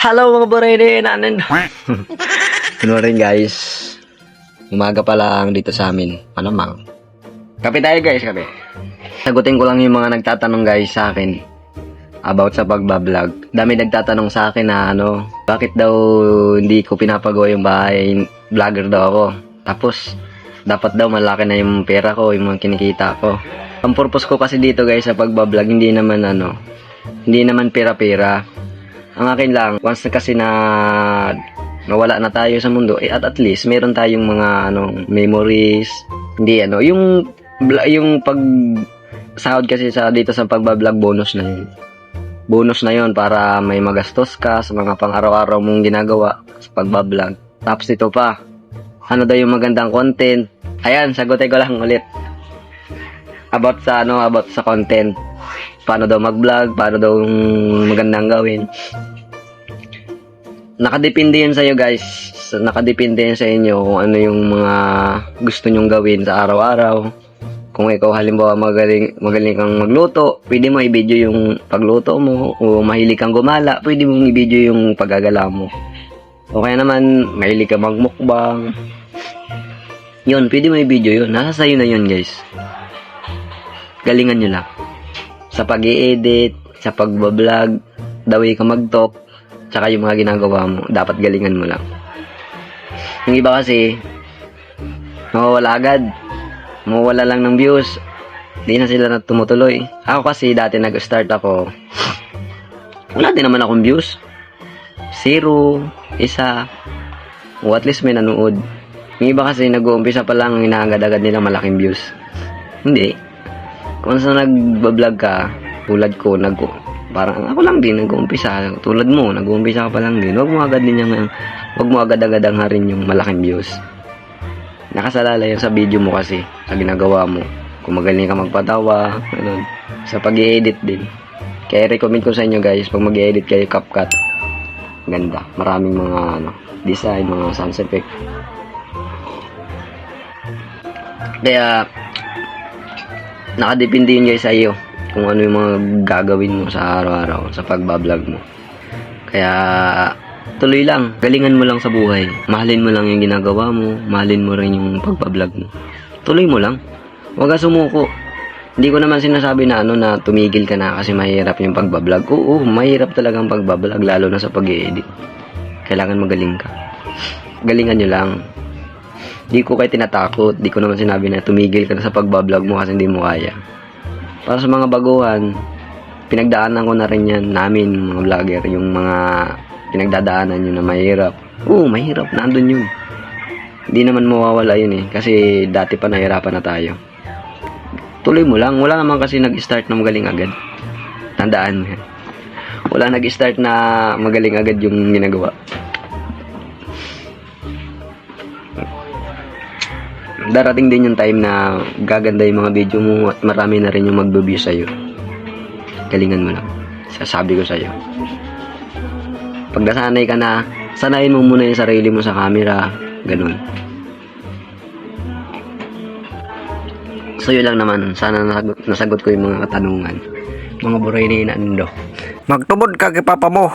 Hello mga burayde, nanan. Ano rin guys, umaga pa lang dito sa amin, malamang. Kape tayo guys, kape. Sagutin ko lang yung mga nagtatanong guys sa akin about sa pagbablog. Dami nagtatanong sa akin na bakit daw hindi ko pinapagawa yung bahay, vlogger daw ako. Tapos, dapat daw malaki na yung pera ko, yung mga kinikita ko. Ang purpose ko kasi dito guys sa pagbablog, hindi naman pera-pera. Ang akin lang, once na kasi na mawala na tayo sa mundo, at least meron tayong mga memories. Hindi yung pag sahod kasi dito sa pagbablog, bonus na yun. Bonus na yun para may magastos ka sa mga pang-araw-araw mong ginagawa sa pagbablog. Tapos ito pa, ano daw yung magandang content? Ayan, sagutin ko lang ulit. About sa content. Paano daw mag-vlog, paano daw magandang gawin. Nakadepende yan sa iyo guys. Nakadepende yan sa inyo kung ano yung mga gusto nyong gawin sa araw-araw. Kung ikaw halimbawa magaling kang magluto, pwede mo i-video yung pagluto mo. O mahilig kang gumala, pwede mong i-video yung paggagala mo. O kaya naman, mahilig kang magmukbang. Yun, pwede mo i-video yun. Nasa sayo na yun guys. Galingan nyo lang. Sa pag-i-edit, sa pag-vlog, the way ka mag-talk, tsaka yung mga ginagawa mo, dapat galingan mo lang. Yung iba kasi, mawawala agad. Mawawala lang ng views. Di na sila na tumutuloy. Ako kasi, dati nag-start ako, wala din naman akong views. 0, 1, o at least may nanood. Yung iba kasi, nag-uumpisa pa lang, inaagad-agad nila malaking views. Hindi. Kung saan nag-vlog ka, tulad ko, parang ako lang din nag-uumpisa. Tulad mo, nag-uumpisa ka pa lang din. Huwag mo agad-agad harin yung malaking views. Nakasalala yan sa video mo kasi, sa ginagawa mo. Kung magaling ka magpatawa, sa pag-i-edit din. Kaya recommend ko sa inyo guys, pag mag-i-edit kayo, CapCut. Ganda. Maraming mga design, mga sound effect. Kaya, nakadepende yun guys sa iyo kung ano yung mga gagawin mo sa araw-araw sa pagbablog mo. Kaya tuloy lang, galingan mo lang sa buhay, mahalin mo lang yung ginagawa mo, mahalin mo rin yung pagbablog mo. Tuloy mo lang, huwag ka sumuko. Hindi ko naman sinasabi na na tumigil ka na kasi mahirap yung pagbablog. Oo, mahirap talaga ang pagbablog, lalo na sa pag-i-edit. Kailangan magaling ka. Galingan nyo lang. Di ko kayo tinatakot, di ko naman sinabi na tumigil ka na sa pagbablog mo kasi hindi mo kaya. Para sa mga baguhan, pinagdaanan ko na rin yan namin, mga vlogger, yung mga pinagdadaanan yun na mahirap. Oo, mahirap, nandun yun. Hindi naman mawawala yun kasi dati pa nahirapan na tayo. Tuloy mo lang, wala naman kasi nag-start na magaling agad. Tandaan mo yan. Wala nag-start na magaling agad yung ginagawa. Darating din yung time na gaganda yung mga video mo at marami na rin yung mag-view sa'yo. Galingan mo lang. Sasabi ko sa'yo. Pag nasanay ka na, sanayin mo muna yung sarili mo sa camera. Ganun. So yun lang naman. Sana nasagot ko yung mga katanungan. Mga buray na inando. Magtubod ka kay papa mo.